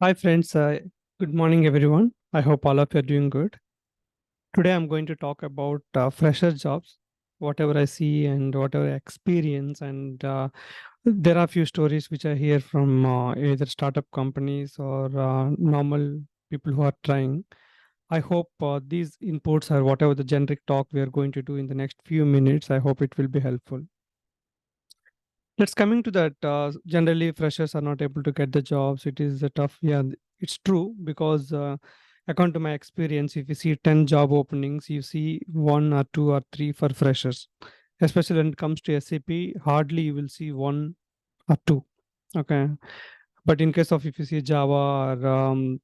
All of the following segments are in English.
Hi friends, good morning everyone. I hope all of you are doing good. Today I'm going to talk about fresher jobs, whatever I see and whatever I experience. And there are a few stories which I hear from either startup companies or normal people who are trying. I hope these inputs or whatever the generic talk we are going to do in the next few minutes, I hope it will be helpful. Let's coming to that. Generally, freshers are not able to get the jobs. It is a tough. Yeah, it's true because according to my experience, if you see 10 job openings, you see one or two or three for freshers. Especially when it comes to SAP, hardly you will see one or two. Okay, but in case of if you see Java or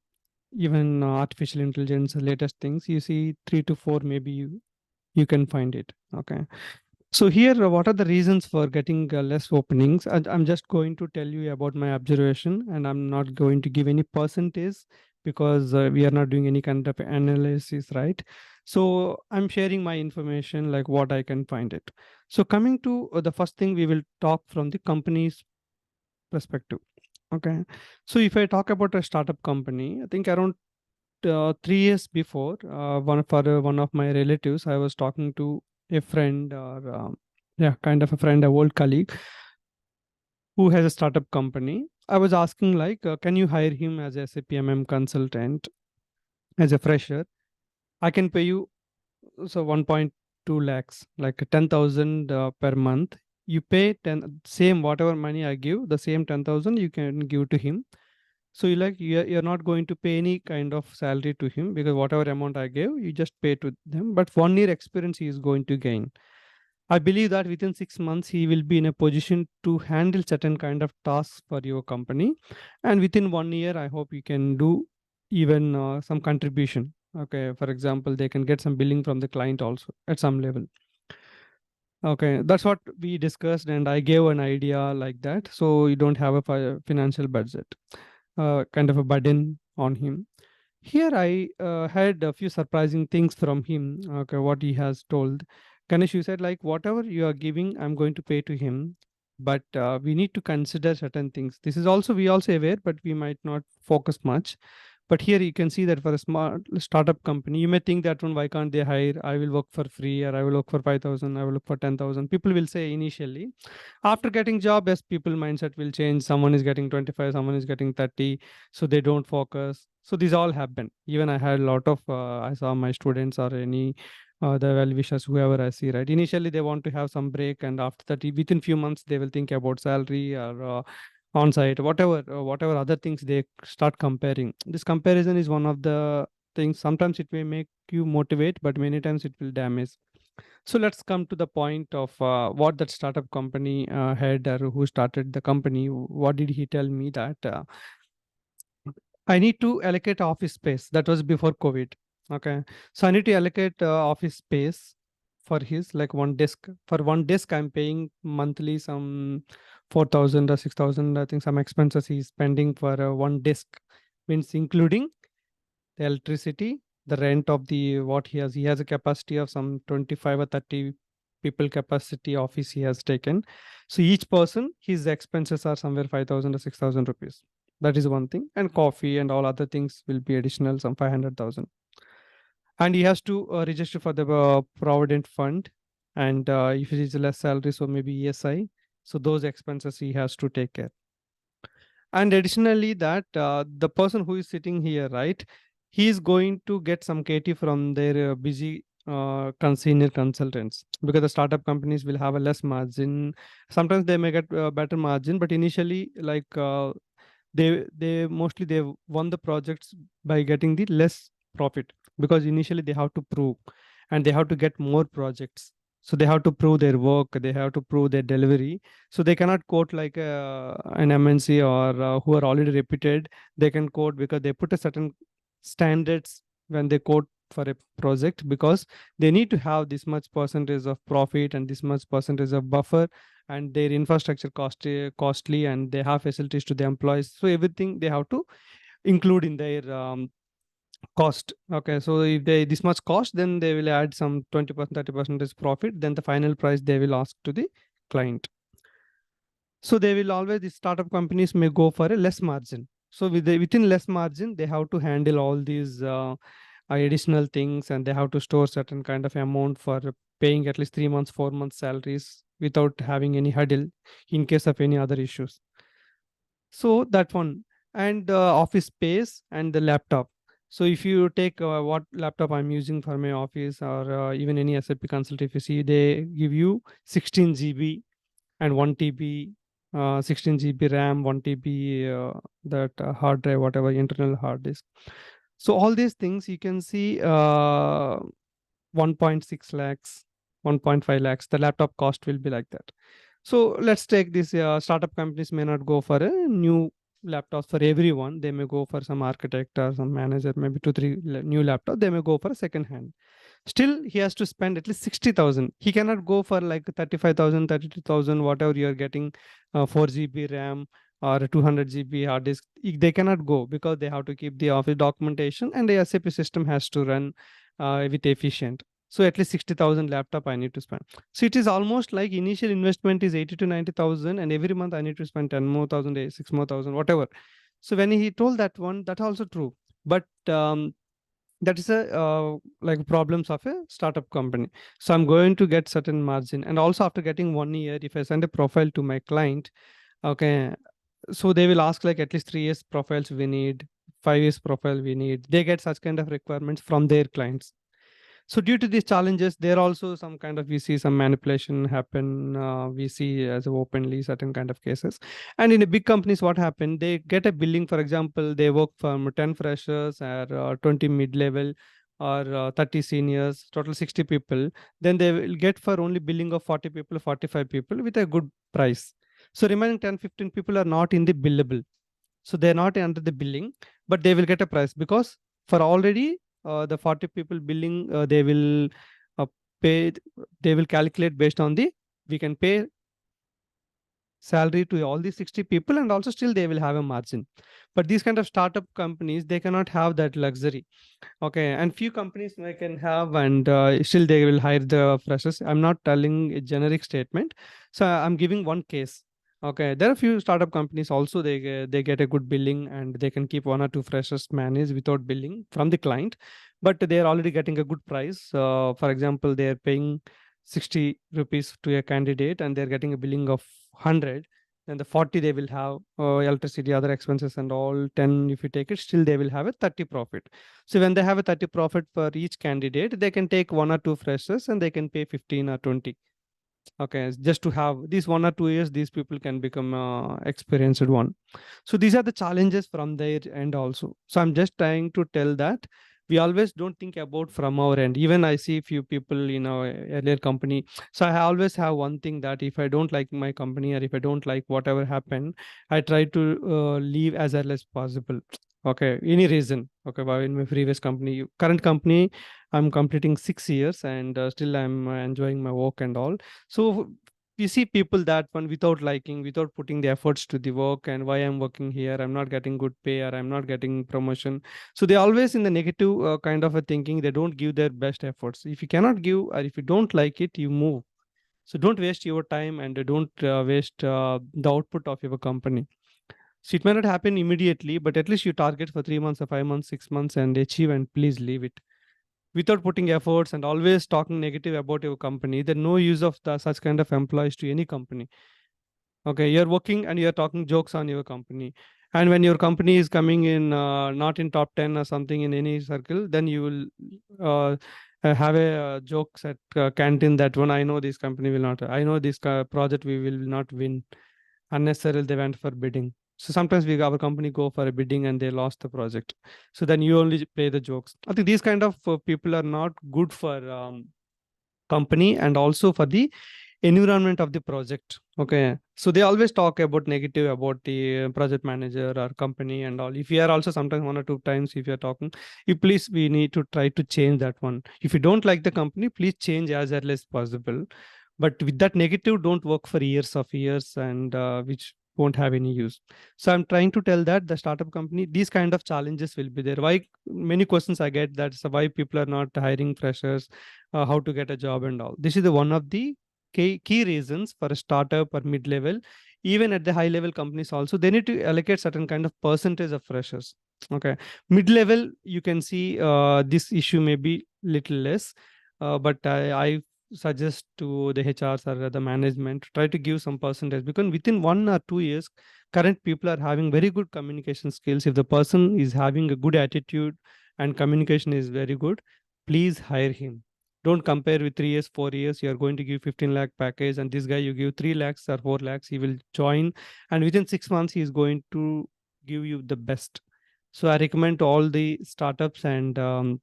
even artificial intelligence, latest things, you see three to four. Maybe you can find it. Okay. So here, what are the reasons for getting less openings? I'm just going to tell you about my observation, and I'm not going to give any percentage because we are not doing any kind of analysis, right? So I'm sharing my information like what I can find it. So coming to the first thing, we will talk from the company's perspective. Okay. So if I talk about a startup company, I think around 3 years before, one of my relatives, I was talking to a friend or yeah, kind of a friend, a old colleague who has a startup company. I was asking like, can you hire him as a SAP MM consultant as a fresher? I can pay you 1.2 lakhs, like 10,000 per month. You pay 10 same whatever money I give, the same 10,000 you can give to him. So you're not going to pay any kind of salary to him because whatever amount I gave, you just pay to them. But 1 year experience he is going to gain. I believe that within 6 months he will be in a position to handle certain kind of tasks for your company, and within 1 year, I hope you can do even some contribution. Okay, for example, they can get some billing from the client also at some level. Okay, that's what we discussed, and I gave an idea like that. So you don't have a financial budget, kind of a burden on him. Here I had a few surprising things from him. Okay, what he has told. Ganesh, you said like whatever you are giving, I'm going to pay to him, but we need to consider certain things. This is also we also aware, but we might not focus much. But here you can see that for a smart startup company, you may think that one, why can't they hire? I will work for free, or I will work for 5,000, I will look for 10,000. People will say initially. After getting job, yes, people mindset will change. Someone is getting 25, someone is getting 30, so they don't focus. So these all happen. Even I had a lot of, I saw my students or any the well wishers, whoever I see, right? Initially, they want to have some break, and after that, within few months, they will think about salary or on-site, whatever other things they start comparing. This comparison is one of the things. Sometimes it may make you motivate, but many times it will damage. So let's come to the point of what that startup company had or who started the company. What did he tell me that I need to allocate office space? That was before COVID. Okay, so I need to allocate office space for his like one desk. For one desk, I'm paying monthly some 4,000 or 6,000. I think some expenses he's spending for one desk, means including the electricity, the rent of the what he has. He has a capacity of some 25 or 30 people capacity office he has taken. So each person, his expenses are somewhere 5,000 or 6,000 rupees. That is one thing. And coffee and all other things will be additional, some 500,000. And he has to register for the provident fund. And if it is less salary, so maybe ESI. So those expenses he has to take care. And additionally, that the person who is sitting here, right, he is going to get some KT from their busy senior consultants, because the startup companies will have a less margin. Sometimes they may get better margin, but initially, like they mostly they won the projects by getting the less profit, because initially they have to prove and they have to get more projects. So they have to prove their work, they have to prove their delivery. So they cannot quote like an MNC or who are already reputed. They can quote because they put a certain standards when they quote for a project, because they need to have this much percentage of profit and this much percentage of buffer, and their infrastructure costly, and they have facilities to the employees. So everything they have to include in their cost. Okay, so if they this much cost, then they will add some 20%, 30% is profit. Then the final price they will ask to the client. So they will always, the startup companies may go for a less margin. So within less margin, they have to handle all these additional things, and they have to store certain kind of amount for paying at least 3 months, 4 months salaries without having any hurdle in case of any other issues. So that one, and office space and the laptop. So if you take what laptop I'm using for my office, or even any SAP consult, if you see, they give you 16 GB and 1 TB, 16 GB RAM, 1 TB that hard drive, whatever internal hard disk. So all these things you can see 1.6 lakhs, 1.5 lakhs. The laptop cost will be like that. So let's take this, startup companies may not go for a new laptops for everyone. They may go for some architect or some manager, maybe 2, 3 new laptop. They may go for a second hand. Still, he has to spend at least 60,000. He cannot go for like 35,000, 32,000, whatever you're getting, 4 GB RAM or 200 GB hard disk. They cannot go because they have to keep the office documentation, and the SAP system has to run with efficient. So at least 60,000 laptop I need to spend. So it is almost like initial investment is 80 to 90,000, and every month I need to spend 10 more thousand, 6 more thousand, whatever. So when he told that one, that's also true. But that is a like problems of a startup company. So I'm going to get certain margin, and also after getting 1 year, if I send a profile to my client, okay, so they will ask like at least 3 years profiles we need, 5 years profile we need. They get such kind of requirements from their clients. So due to these challenges, there also some kind of, we see some manipulation happen. We see as openly certain kind of cases. And in a big companies, what happened? They get a billing. For example, they work from 10 freshers or 20 mid-level or 30 seniors, total 60 people. Then they will get for only billing of 40 people, 45 people with a good price. So remaining 10, 15 people are not in the billable. So they're not under the billing, but they will get a price because for already the 40 people billing, they will pay, they will calculate based on the, we can pay salary to all these 60 people, and also still they will have a margin. But these kind of startup companies, they cannot have that luxury. Okay, and few companies they can have, and still they will hire the freshers. I'm not telling a generic statement, so I'm giving one case. Okay, there are few startup companies also, they get a good billing, and they can keep 1 or 2 freshers managed without billing from the client, but they are already getting a good price. For example, they are paying 60 rupees to a candidate, and they're getting a billing of 100. Then the 40 they will have electricity, other expenses, and all 10 if you take it, still they will have a 30 profit. So when they have a 30 profit for each candidate, they can take 1 or 2 freshers, and they can pay 15 or 20. Okay, just to have these 1 or 2 years, these people can become experienced one. So these are the challenges from their end also. So I'm just trying to tell that we always don't think about from our end. Even I see few people in our earlier company. So I always have one thing, that if I don't like my company, or if I don't like whatever happened, I try to leave as early as possible. Okay, any reason. Okay, but in my previous company, current company, I'm completing 6 years, and still I'm enjoying my work and all. So we see people that one without liking, without putting the efforts to the work, and why I'm working here, I'm not getting good pay, or I'm not getting promotion. So they always in the negative kind of a thinking. They don't give their best efforts. If you cannot give, or if you don't like it, you move. So don't waste your time, and don't waste the output of your company. So it may not happen immediately, but at least you target for 3 months or 5 months, 6 months, and achieve, and please leave it without putting efforts and always talking negative about your company. There's no use of such kind of employees to any company. Okay, you're working and you're talking jokes on your company. And when your company is coming in, not in top 10 or something in any circle, then you will have a jokes at canteen that one, I know this company will not, I know this project we will not win. Unnecessarily, they went for bidding. So sometimes our company go for a bidding and they lost the project. So then you only play the jokes. I think these kind of people are not good for company, and also for the environment of the project. Okay, so they always talk about negative about the project manager or company and all. If you are also sometimes 1 or 2 times, if you're talking, you please, we need to try to change that one. If you don't like the company, please change as early as possible. But with that negative, don't work for years of years, and which won't have any use. So I'm trying to tell that the startup company, these kind of challenges will be there. Why, many questions I get, that why people are not hiring freshers, how to get a job and all. This is the one of the key reasons for a startup or mid-level. even at the high level companies also, they need to allocate certain kind of percentage of freshers. Okay, mid level you can see this issue may be little less, but I suggest to the HRs or the management try to give some percentage, because within 1 or 2 years current people are having very good communication skills. If the person is having a good attitude and communication is very good, please hire him. Don't compare with 3 years, 4 years. You are going to give 15 lakh package, and this guy you give 3 lakhs or 4 lakhs. He will join, and within 6 months he is going to give you the best. So I recommend to all the startups and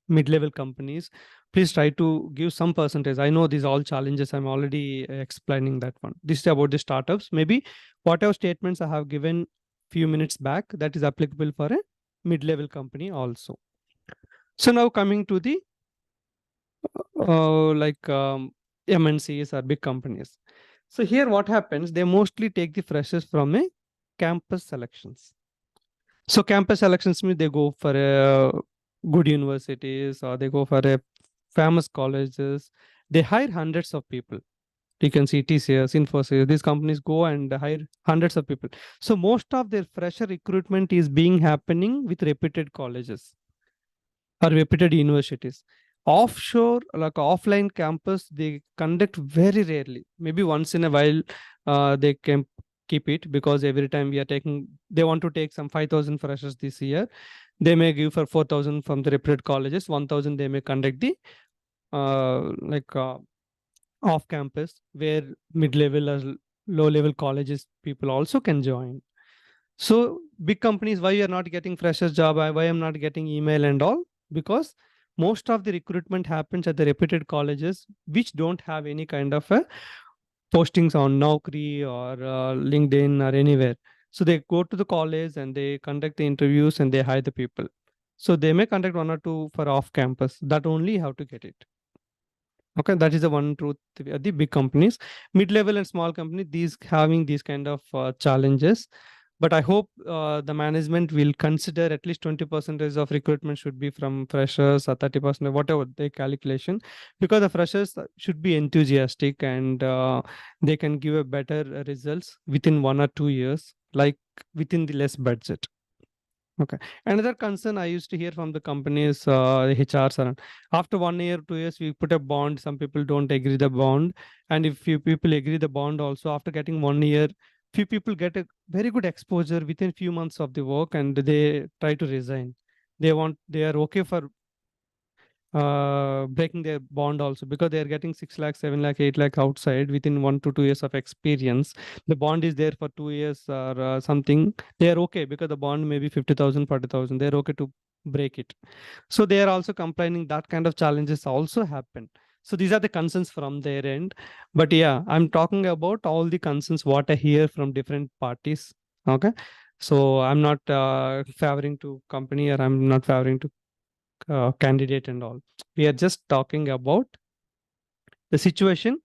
mid-level companies, please try to give some percentage. I know these all challenges. I'm already explaining that one. This is about the startups. Maybe whatever statements I have given few minutes back, that is applicable for a mid-level company also. So now coming to the like MNCs or big companies. So here what happens, they mostly take the freshers from a campus selections. So campus selections means they go for a good universities, or they go for a famous colleges. They hire hundreds of people. You can see TCS, Infosys, these companies go and hire hundreds of people. So most of their fresher recruitment is being happening with reputed colleges or reputed universities. Offshore, like offline campus, they conduct very rarely. Maybe once in a while, they can keep it, because every time we are taking, they want to take some 5,000 freshers this year. They may give for 4,000 from the reputed colleges, 1,000 they may conduct the like off campus, where mid level or low level colleges people also can join. So big companies, why you are not getting freshers job? Why I'm not getting email and all? Because most of the recruitment happens at the reputed colleges, which don't have any kind of a postings on Naukri or LinkedIn or anywhere. So they go to the college and they conduct the interviews and they hire the people. So they may conduct 1 or 2 for off campus. That only you have to get it. Okay, that is the one truth. The big companies, mid-level and small company, these having these kind of challenges. But I hope the management will consider at least 20% of recruitment should be from freshers, or 30%, whatever the calculation, because the freshers should be enthusiastic, and they can give a better results within 1 or 2 years, like within the less budget. Okay. Another concern I used to hear from the companies, HRs, are after 1 year, 2 years, we put a bond. Some people don't agree the bond, and if few people agree the bond, also after getting 1 year, few people get a very good exposure within few months of the work, and they try to resign. They are okay for breaking their bond also, because they are getting 6 lakh, 7 lakh, 8 lakh outside within 1 to 2 years of experience. The bond is there for 2 years or something. They are okay, because the bond may be 50,000, 40,000. They're okay to break it. So they are also complaining that kind of challenges also happen. So these are the concerns from their end. But yeah, I'm talking about all the concerns what I hear from different parties. Okay. So I'm not favoring to company, or I'm not favoring to candidate and all. We are just talking about the situation,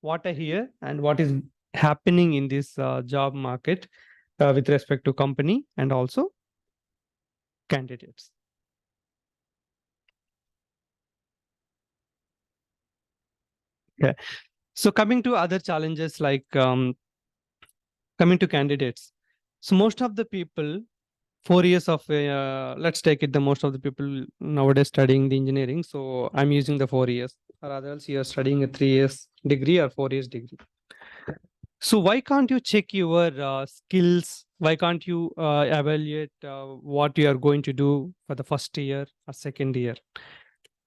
what I hear, and what is happening in this job market with respect to company and also candidates. Okay. So coming to other challenges, like coming to candidates. So most of the people, 4 years of let's take it, the most of the people nowadays studying the engineering, so I'm using the 4 years, or others you are studying a 3 years degree or 4 years degree. So why can't you check your skills? Why can't you evaluate what you are going to do for the first year or second year?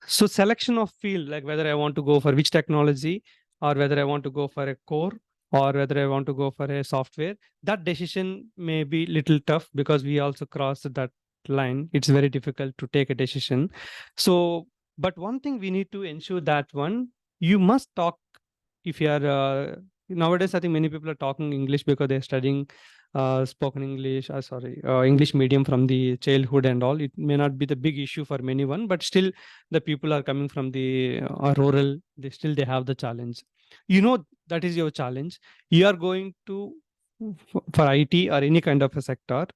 So selection of field, like whether I want to go for which technology, or whether I want to go for a core, or whether I want to go for a software, that decision may be little tough, because we also crossed that line. It's very difficult to take a decision. So, but one thing we need to ensure, that one, you must talk. If you are nowadays, I think many people are talking English because they're studying spoken English, English medium from the childhood and all. It may not be the big issue for many one, but still the people are coming from the rural, they have the challenge. You know, that is your challenge. You are going to for IT or any kind of a sector,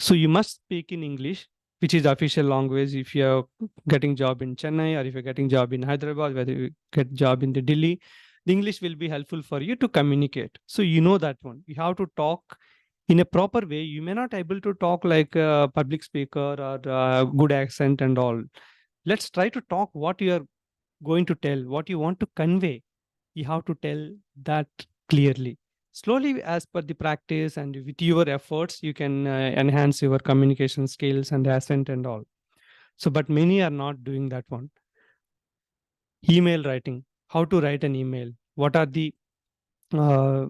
so you must speak in English, which is the official language. If you're getting job in Chennai, or if you're getting job in Hyderabad, whether you get job in the Delhi, the English will be helpful for you to communicate. So you know that one. You have to talk in a proper way. You may not able to talk like a public speaker or good accent and all. Let's try to talk what you are going to tell, what you want to convey. You have to tell that clearly. Slowly, as per the practice and with your efforts, you can enhance your communication skills and accent and all. So, but many are not doing that one. Email writing, how to write an email, what are the uh,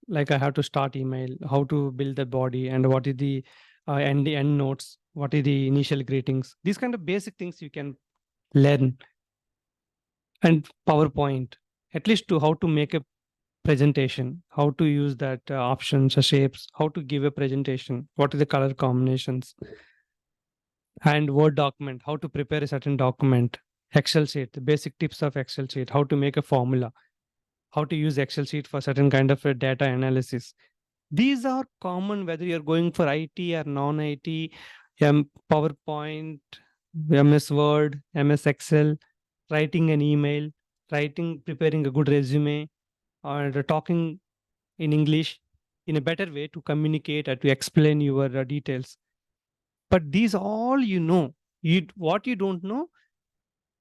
like I have to start email, how to build the body, and what is the end notes, what is the initial greetings. These kind of basic things you can learn. And PowerPoint, at least to how to make a presentation, how to use that options, shapes, how to give a presentation, what are the color combinations, and Word document, how to prepare a certain document, Excel sheet, the basic tips of Excel sheet, how to make a formula, how to use Excel sheet for certain kind of a data analysis. These are common whether you're going for IT or non-IT, PowerPoint, MS Word, MS Excel, writing an email, preparing a good resume, or talking in English in a better way to communicate or to explain your details. But these all you know. What you don't know,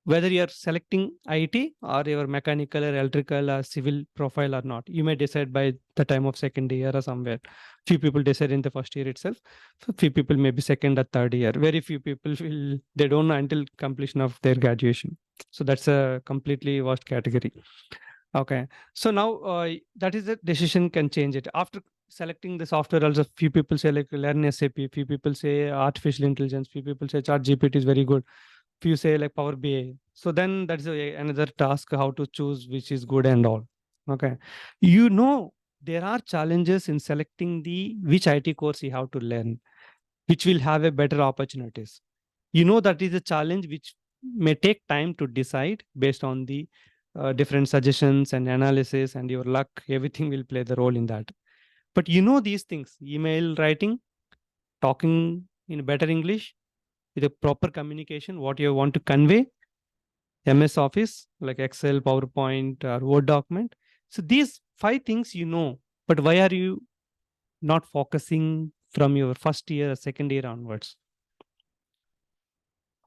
whether you're selecting IT or your mechanical or electrical or civil profile or not. You may decide by the time of second year or somewhere. Few people decide in the first year itself. So few people maybe second or third year. Very few people will they don't know until completion of their graduation. So that's a completely vast category. Okay. So now that is the decision can change it. After selecting the software, also few people say like learn SAP, few people say artificial intelligence, few people say chat GPT is very good, few say like Power BI. So then that's another task how to choose which is good and all. Okay. You know, there are challenges in selecting the which IT course you have to learn, which will have a better opportunities. You know that is a challenge which may take time to decide based on the different suggestions and analysis and your luck. Everything will play the role in that. But you know these things: email writing, talking in better English, with a proper communication, what you want to convey, MS Office like Excel, PowerPoint, or Word document. So these five things you know, but why are you not focusing from your first year or second year onwards?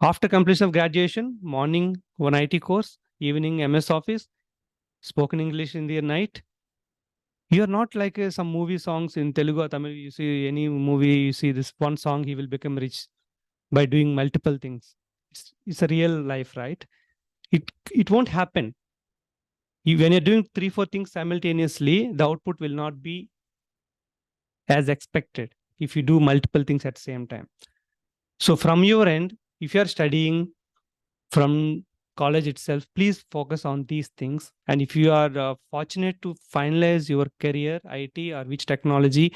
After completion of graduation, morning one IT course, evening MS Office, spoken English in the night. You are not like some movie songs in Telugu or Tamil. You see any movie, you see this one song, he will become rich by doing multiple things. It's a real life, right? It won't happen. When you're doing 3 4 things simultaneously, the output will not be as expected if you do multiple things at the same time. So from your end, if you are studying from college itself, please focus on these things. And if you are fortunate to finalize your career, IT or which technology,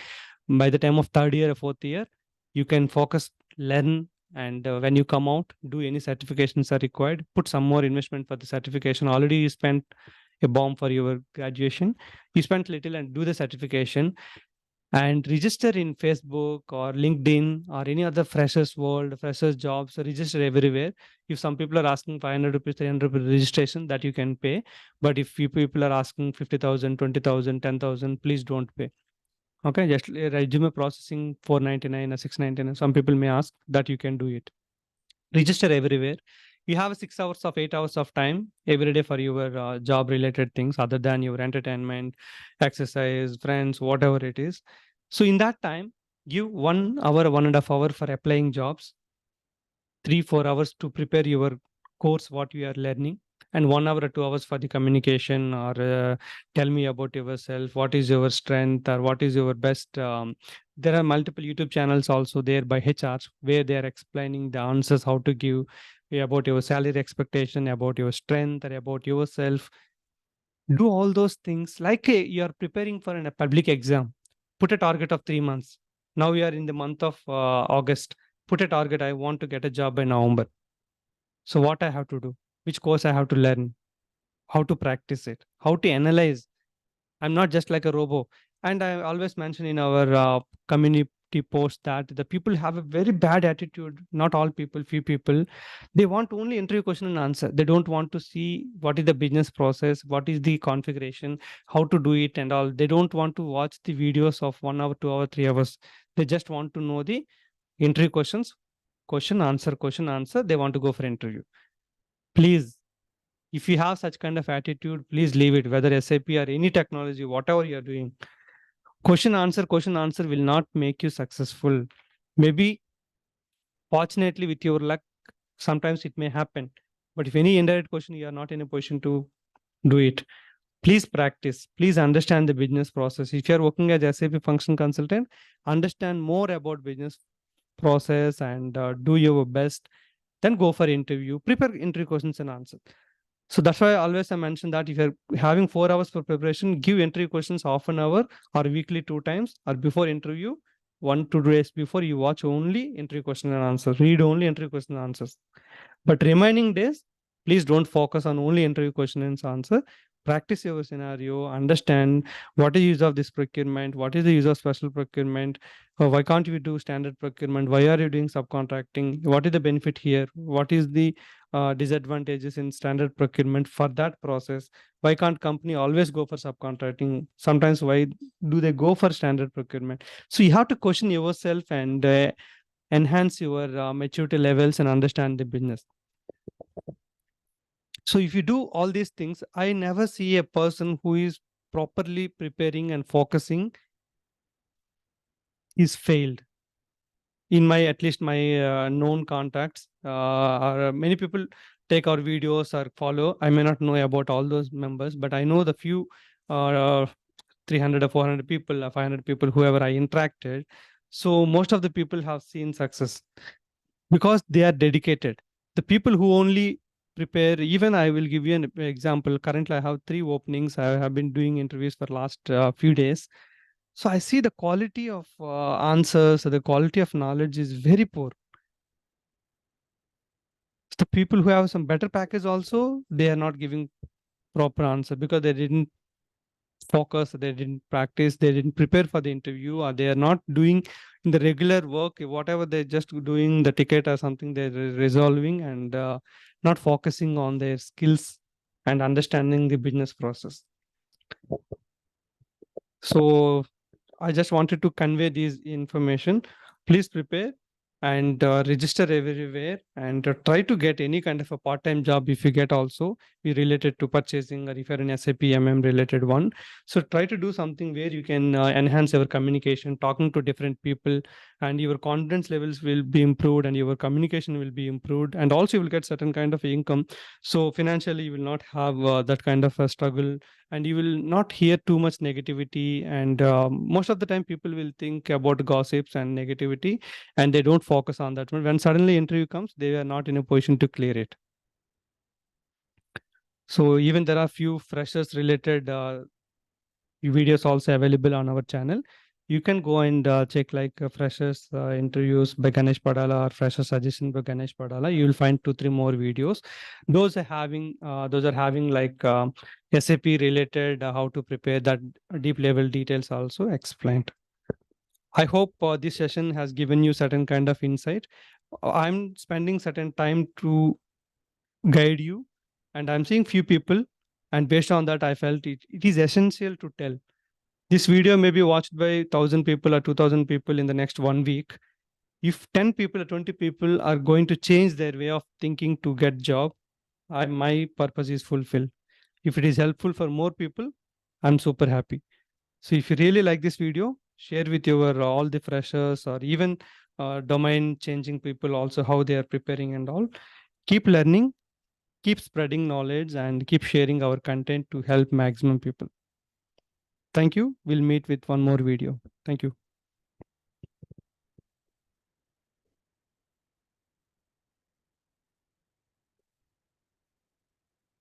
by the time of third year or fourth year, you can focus, learn, and when you come out, do any certifications are required, put some more investment for the certification. Already you spent a bomb for your graduation, you spent little and do the certification, and register in Facebook or LinkedIn or any other freshers world, freshers jobs, register everywhere. If some people are asking 500 rupees, 300 rupees registration, that you can pay. But if you people are asking 50,000, 20,000, 10,000, please don't pay. Okay, just resume processing 499 or 699. Some people may ask that you can do it. Register everywhere. You have 6 hours of 8 hours of time every day for your job related things other than your entertainment, exercise, friends, whatever it is. So in that time, give 1 hour, 1.5 hour for applying jobs, 3 4 hours to prepare your course what you are learning, and 1 hour or 2 hours for the communication or tell me about yourself, what is your strength or what is your best. There are multiple YouTube channels also there by HRs where they are explaining the answers how to give about your salary expectation, about your strength, or about yourself. Do all those things like you are preparing for a public exam. Put a target of 3 months. Now we are in the month of August. Put a target. I want to get a job by November. So what I have to do? Which course I have to learn? How to practice it? How to analyze? I'm not just like a robo. And I always mention in our community 50 posts that the people have a very bad attitude. Not all people, few people. They want only interview question and answer. They don't want to see what is the business process, what is the configuration, how to do it and all. They don't want to watch the videos of 1 hour, 2 hour, 3 hours. They just want to know the interview questions, question, answer. They want to go for interview. Please, if you have such kind of attitude, please leave it, whether SAP or any technology, whatever you're doing. Question, answer will not make you successful. Maybe, fortunately, with your luck, sometimes it may happen. But if any indirect question, you are not in a position to do it. Please practice. Please understand the business process. If you are working as SAP function consultant, understand more about business process and do your best. Then go for interview. Prepare interview questions and answers. So that's why always I mention that if you're having 4 hours for preparation, give interview questions half an hour or weekly 2 times, or before interview, 1 2 days before, you watch only interview question and answers, read only interview question and answers. But remaining days, please don't focus on only interview question and answer. Practice your scenario, understand what is the use of this procurement, what is the use of special procurement, why can't we do standard procurement, why are you doing subcontracting, what is the benefit here, what is the disadvantages in standard procurement for that process, why can't company always go for subcontracting, sometimes why do they go for standard procurement. So you have to question yourself and enhance your maturity levels and understand the business. So if you do all these things, I never see a person who is properly preparing and focusing is failed. In my, at least my known contacts, many people take our videos or follow. I may not know about all those members, but I know the few 300 or 400 people or 500 people, whoever I interacted. So most of the people have seen success because they are dedicated. The people who only prepare, even I will give you an example. Currently, I have 3 openings. I have been doing interviews for last few days. So I see the quality of answers, the quality of knowledge is very poor. The people who have some better package also, they are not giving proper answer because they didn't focus, they didn't practice, they didn't prepare for the interview, or they are not doing in the regular work, whatever they're just doing the ticket or something they're resolving, and not focusing on their skills and understanding the business process. So I just wanted to convey this information. Please prepare and register everywhere, and try to get any kind of a part-time job. If you get, also be related to purchasing, or if you're an SAP MM related one. So try to do something where you can enhance your communication, talking to different people, and your confidence levels will be improved and your communication will be improved, and also you will get certain kind of income. So financially you will not have that kind of a struggle, and you will not hear too much negativity. And most of the time people will think about gossips and negativity, and they don't focus on that one. When suddenly interview comes, they are not in a position to clear it. So even there are few freshers related videos also available on our channel. You can go and check like freshers interviews by Ganesh Padala or fresher suggestion by Ganesh Padala. You will find 2 3 more videos. Those are having like SAP related how to prepare, that deep level details also explained. I hope this session has given you certain kind of insight. I'm spending certain time to guide you, and I'm seeing few people, and based on that, I felt it is essential to tell. This video may be watched by 1,000 people or 2,000 people in the next 1 week. If 10 people or 20 people are going to change their way of thinking to get job, my purpose is fulfilled. If it is helpful for more people, I'm super happy. So if you really like this video, share with your all the freshers or even domain changing people also, how they are preparing and all. Keep learning, keep spreading knowledge, and keep sharing our content to help maximum people. Thank you. We'll meet with one more video. Thank you.